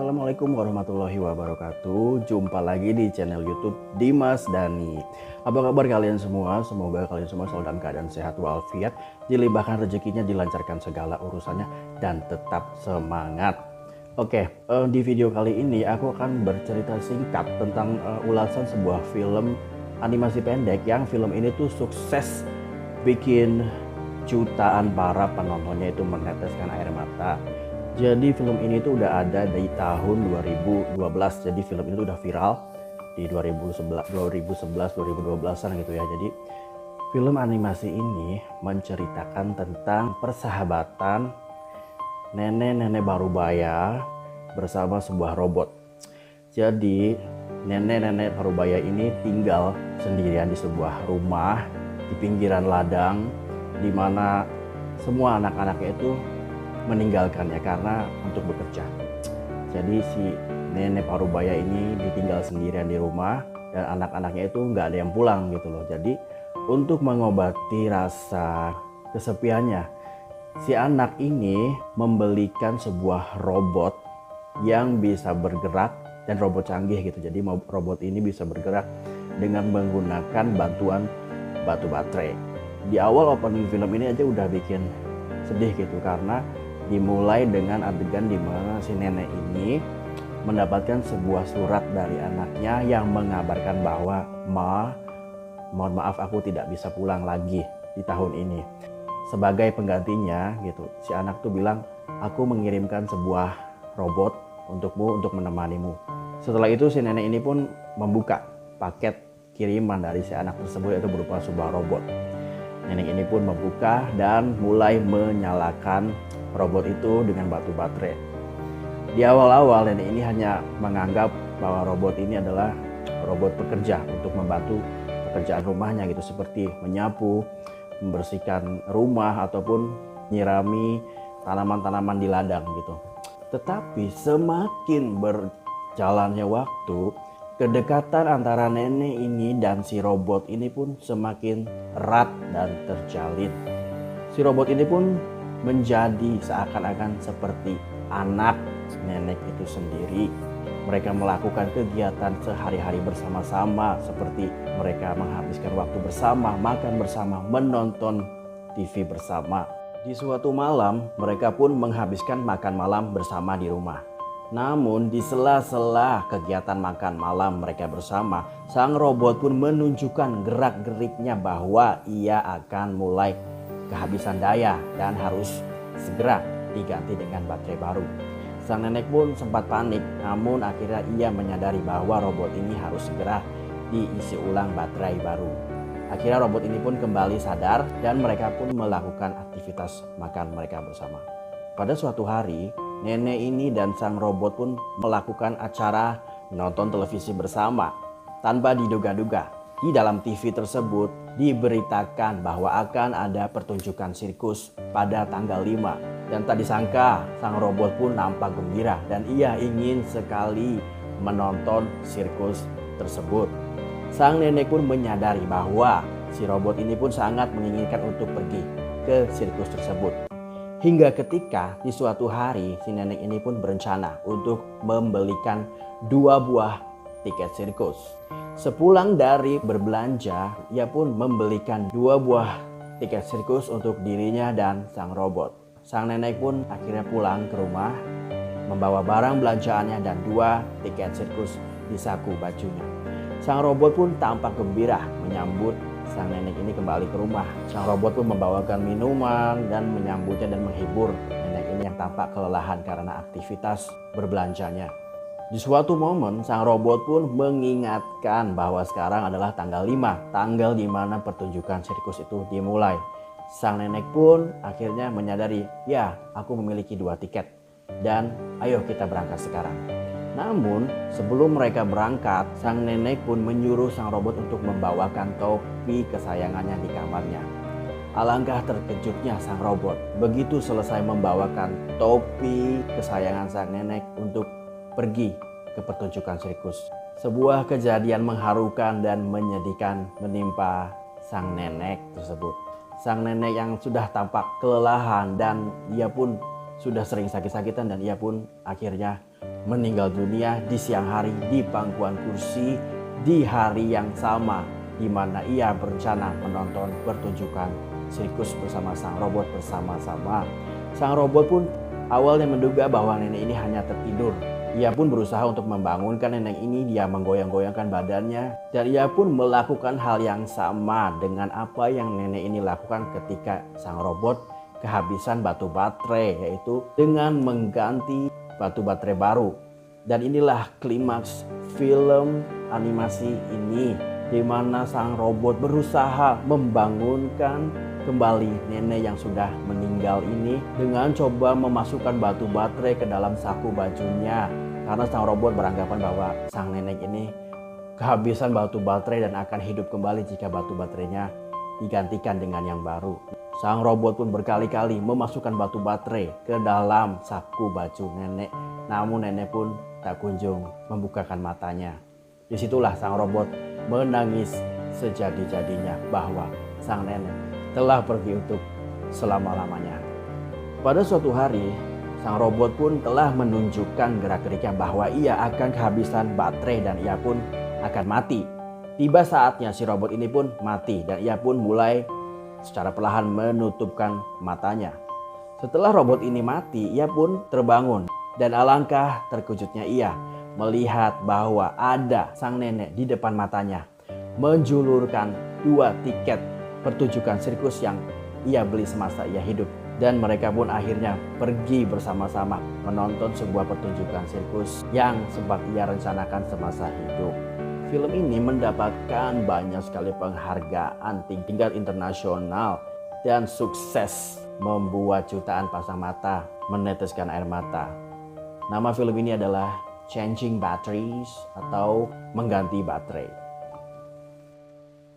Assalamualaikum warahmatullahi wabarakatuh. Jumpa lagi di channel YouTube Dimas Dani. Apa kabar kalian semua? Semoga kalian semua selalu dalam keadaan sehat walafiat, dilimpahkan rezekinya, dilancarkan segala urusannya, dan tetap semangat. Oke, di video kali ini aku akan bercerita singkat tentang ulasan sebuah film animasi pendek yang film ini tuh sukses bikin jutaan para penontonnya itu meneteskan air mata. Jadi film ini tuh udah ada dari tahun 2012. Jadi film ini tuh udah viral di 2011 2012-an gitu ya. Jadi film animasi ini menceritakan tentang persahabatan nenek-nenek Parubaya bersama sebuah robot. Jadi nenek-nenek Parubaya ini tinggal sendirian di sebuah rumah di pinggiran ladang, di mana semua anak-anaknya itu meninggalkannya karena untuk bekerja. Jadi si nenek Parubaya ini ditinggal sendirian di rumah dan anak-anaknya itu nggak ada yang pulang gitu loh. Jadi untuk mengobati rasa kesepiannya, si anak ini membelikan sebuah robot yang bisa bergerak dan robot canggih gitu. Jadi robot ini bisa bergerak dengan menggunakan bantuan batu baterai. Di awal opening film ini aja udah bikin sedih gitu, karena dimulai dengan adegan di mana si nenek ini mendapatkan sebuah surat dari anaknya yang mengabarkan bahwa mohon maaf aku tidak bisa pulang lagi di tahun ini. Sebagai penggantinya gitu, si anak tuh bilang, aku mengirimkan sebuah robot untukmu untuk menemanimu. Setelah itu si nenek ini pun membuka paket kiriman dari si anak tersebut, yaitu berupa sebuah robot. Nenek ini pun membuka dan mulai menyalakan robot itu dengan batu baterai. Di awal-awal nenek ini hanya menganggap bahwa robot ini adalah robot pekerja untuk membantu pekerjaan rumahnya gitu, seperti menyapu, membersihkan rumah ataupun nyirami tanaman-tanaman di ladang gitu. Tetapi semakin berjalannya waktu, kedekatan antara nenek ini dan si robot ini pun semakin erat dan terjalin. Si robot ini pun menjadi seakan-akan seperti anak nenek itu sendiri. Mereka melakukan kegiatan sehari-hari bersama-sama, seperti mereka menghabiskan waktu bersama, makan bersama, menonton TV bersama. Di suatu malam, mereka pun menghabiskan makan malam bersama di rumah. Namun di sela-sela kegiatan makan malam mereka bersama, sang robot pun menunjukkan gerak-geriknya bahwa ia akan mulai kehabisan daya dan harus segera diganti dengan baterai baru. Sang nenek pun sempat panik, namun akhirnya ia menyadari bahwa robot ini harus segera diisi ulang baterai baru. Akhirnya robot ini pun kembali sadar dan mereka pun melakukan aktivitas makan mereka bersama. Pada suatu hari, nenek ini dan sang robot pun melakukan acara menonton televisi bersama. Tanpa diduga-duga, di dalam TV tersebut diberitakan bahwa akan ada pertunjukan sirkus pada tanggal 5. Dan tak disangka, sang robot pun nampak gembira dan ia ingin sekali menonton sirkus tersebut. Sang nenek pun menyadari bahwa si robot ini pun sangat menginginkan untuk pergi ke sirkus tersebut. Hingga ketika di suatu hari si nenek ini pun berencana untuk membelikan 2 buah tiket sirkus. Sepulang dari berbelanja, ia pun membelikan 2 buah tiket sirkus untuk dirinya dan sang robot. Sang nenek pun akhirnya pulang ke rumah, membawa barang belanjaannya dan 2 tiket sirkus di saku bajunya. Sang robot pun tampak gembira menyambut sang nenek ini kembali ke rumah. Sang robot pun membawakan minuman dan menyambutnya dan menghibur nenek ini yang tampak kelelahan karena aktivitas berbelanjanya. Di suatu momen, sang robot pun mengingatkan bahwa sekarang adalah tanggal 5, tanggal di mana pertunjukan sirkus itu dimulai. Sang nenek pun akhirnya menyadari, ya aku memiliki 2 tiket dan ayo kita berangkat sekarang. Namun sebelum mereka berangkat, sang nenek pun menyuruh sang robot untuk membawakan topi kesayangannya di kamarnya. Alangkah terkejutnya sang robot begitu selesai membawakan topi kesayangan sang nenek untuk pergi ke pertunjukan sirkus. Sebuah kejadian mengharukan dan menyedihkan menimpa sang nenek tersebut. Sang nenek yang sudah tampak kelelahan dan ia pun sudah sering sakit-sakitan dan ia pun akhirnya meninggal dunia di siang hari di pangkuan kursi di hari yang sama di mana ia berencana menonton pertunjukan sirkus bersama sang robot bersama-sama. Sang robot pun awalnya menduga bahwa nenek ini hanya tertidur. Ia pun berusaha untuk membangunkan nenek ini. Dia menggoyang-goyangkan badannya dan ia pun melakukan hal yang sama dengan apa yang nenek ini lakukan ketika sang robot kehabisan batu baterai, yaitu dengan mengganti batu baterai baru. Dan inilah klimaks film animasi ini, di mana sang robot berusaha membangunkan kembali nenek yang sudah meninggal ini dengan coba memasukkan batu baterai ke dalam saku bajunya, karena sang robot beranggapan bahwa sang nenek ini kehabisan batu baterai dan akan hidup kembali jika batu baterainya digantikan dengan yang baru. Sang robot pun berkali-kali memasukkan batu baterai ke dalam saku baju nenek, namun nenek pun tak kunjung membukakan matanya. Disitulah sang robot menangis sejadi-jadinya bahwa sang nenek telah pergi untuk selama-lamanya. Pada suatu hari, sang robot pun telah menunjukkan gerak-geriknya bahwa ia akan kehabisan baterai dan ia pun akan mati. Tiba saatnya si robot ini pun mati dan ia pun mulai secara perlahan menutupkan matanya. Setelah robot ini mati, ia pun terbangun dan alangkah terkejutnya ia melihat bahwa ada sang nenek di depan matanya menjulurkan 2 tiket pertunjukan sirkus yang ia beli semasa ia hidup. Dan mereka pun akhirnya pergi bersama-sama menonton sebuah pertunjukan sirkus yang sempat ia rencanakan semasa hidup. Film ini mendapatkan banyak sekali penghargaan tingkat internasional dan sukses membuat jutaan pasang mata meneteskan air mata. Nama film ini adalah Changing Batteries atau Mengganti Baterai.